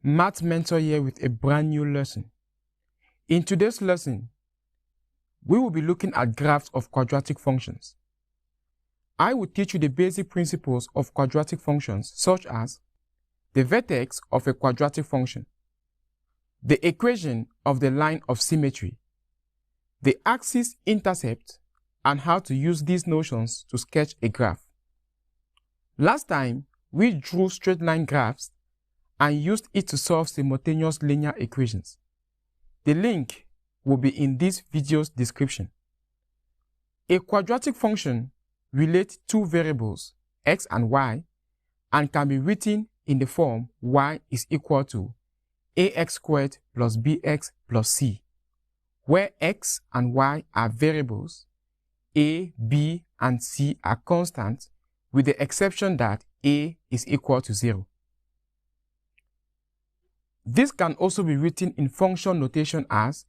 Math Mentor here with a brand new lesson. In today's lesson, we will be looking at graphs of quadratic functions. I will teach you the basic principles of quadratic functions, such as the vertex of a quadratic function, the equation of the line of symmetry, the axis intercept, and how to use these notions to sketch a graph. Last time, we drew straight line graphs and used it to solve simultaneous linear equations. The link will be in this video's description. A quadratic function relates two variables, x and y, and can be written in the form y is equal to ax squared plus bx plus c, where x and y are variables, a, b, and c are constants, with the exception that a is equal to 0. This can also be written in function notation as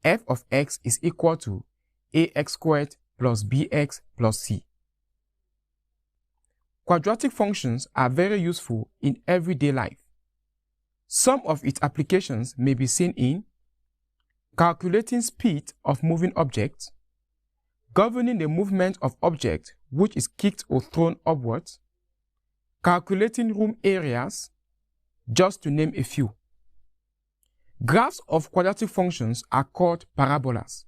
f of x is equal to ax squared plus bx plus c. Quadratic functions are very useful in everyday life. Some of its applications may be seen in calculating speed of moving objects, governing the movement of object which is kicked or thrown upwards, calculating room areas, just to name a few. Graphs of quadratic functions are called parabolas.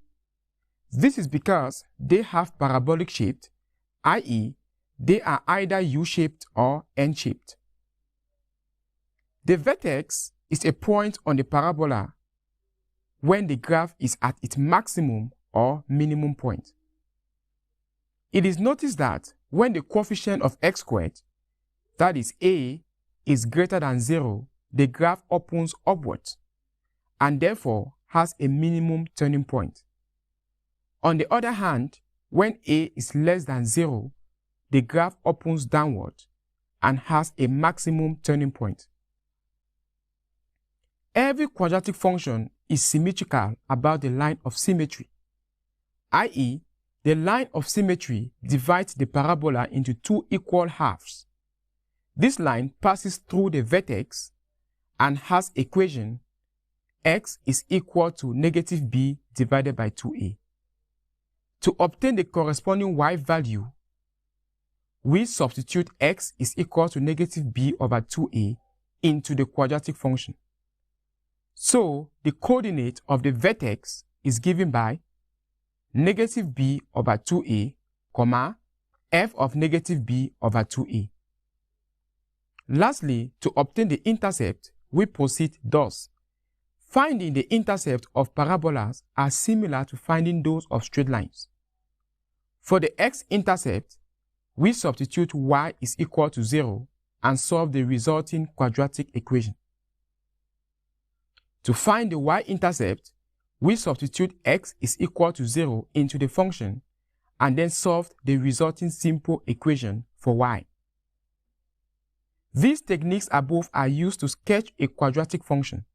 This is because they have parabolic shape, i.e., they are either U-shaped or N-shaped. The vertex is a point on the parabola when the graph is at its maximum or minimum point. It is noticed that when the coefficient of x squared, that is a, is greater than 0, the graph opens upwards and therefore has a minimum turning point. On the other hand, when a is less than 0, the graph opens downward and has a maximum turning point. Every quadratic function is symmetrical about the line of symmetry, i.e., the line of symmetry divides the parabola into two equal halves. This line passes through the vertex and has equation x is equal to negative b divided by 2a. To obtain the corresponding y value, we substitute x is equal to negative b over 2a into the quadratic function. So, the coordinate of the vertex is given by negative b over 2a, comma, f of negative b over 2a. Lastly, to obtain the intercept, we proceed thus. Finding the intercept of parabolas are similar to finding those of straight lines. For the x-intercept, we substitute y is equal to 0 and solve the resulting quadratic equation. To find the y-intercept, we substitute x is equal to 0 into the function and then solve the resulting simple equation for y. These techniques above are used to sketch a quadratic function,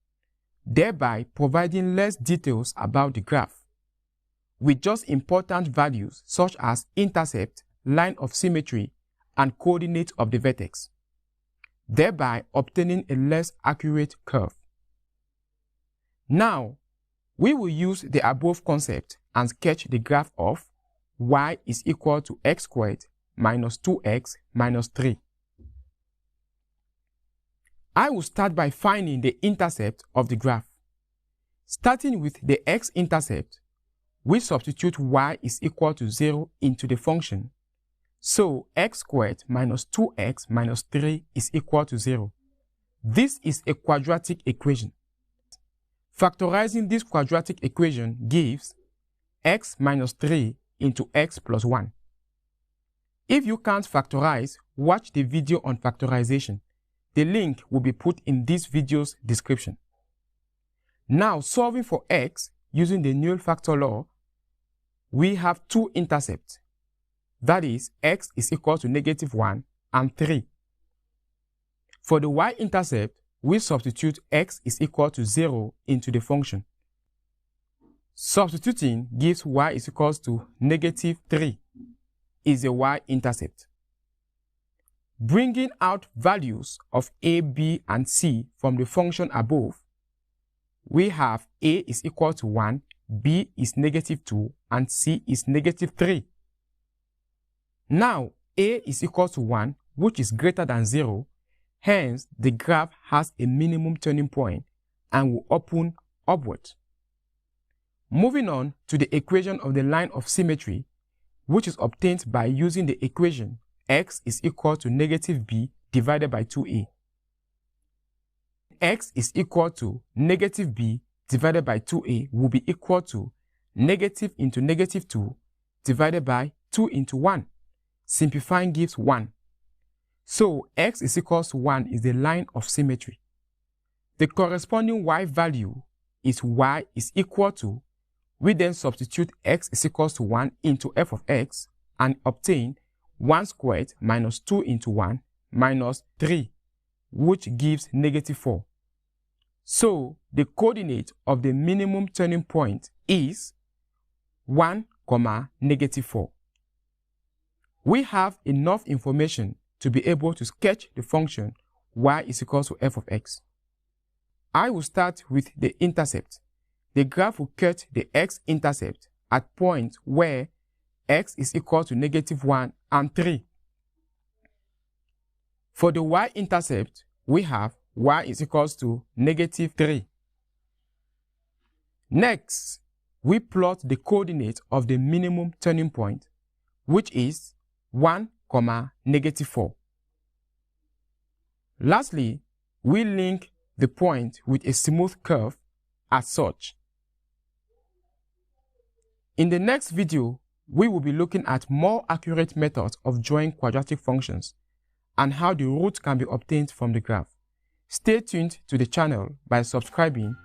thereby providing less details about the graph, with just important values such as intercept, line of symmetry, and coordinate of the vertex, thereby obtaining a less accurate curve. Now, we will use the above concept and sketch the graph of y is equal to x squared minus 2x minus 3. I will start by finding the intercept of the graph. Starting with the x-intercept, we substitute y is equal to 0 into the function. So x squared minus 2x minus 3 is equal to 0. This is a quadratic equation. Factorizing this quadratic equation gives x minus 3 into x plus 1. If you can't factorize, watch the video on factorization. The link will be put in this video's description. Now, solving for x using the null factor law, we have two intercepts. That is, x is equal to negative 1 and 3. For the y-intercept, we substitute x is equal to 0 into the function. Substituting gives y is equal to negative 3 is the y-intercept. Bringing out values of a, b, and c from the function above, we have a is equal to 1, b is -2, and c is -3. Now, a is equal to 1, which is greater than 0, hence the graph has a minimum turning point and will open upward. Moving on to the equation of the line of symmetry, which is obtained by using the equation x is equal to -b divided by 2a. X is equal to -b divided by 2a will be equal to negative into -2 divided by 2 into 1. Simplifying gives 1. So x is equal to 1 is the line of symmetry. The corresponding y value is y is equal to, we then substitute x is equal to 1 into f of x and obtain 1 squared minus 2 into 1 minus 3, which gives -4. So the coordinate of the minimum turning point is 1, -4. We have enough information to be able to sketch the function y is equal to f of x. I will start with the intercept. The graph will cut the x-intercept at points where x is equal to -1 and 3. For the y-intercept, we have y is equal to -3. Next, we plot the coordinate of the minimum turning point, which is 1, -4. Lastly, we link the point with a smooth curve as such. In the next video, we will be looking at more accurate methods of drawing quadratic functions and how the root can be obtained from the graph. Stay tuned to the channel by subscribing,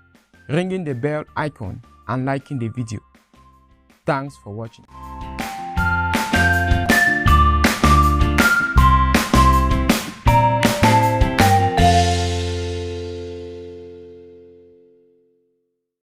ringing the bell icon, and liking the video. Thanks for watching.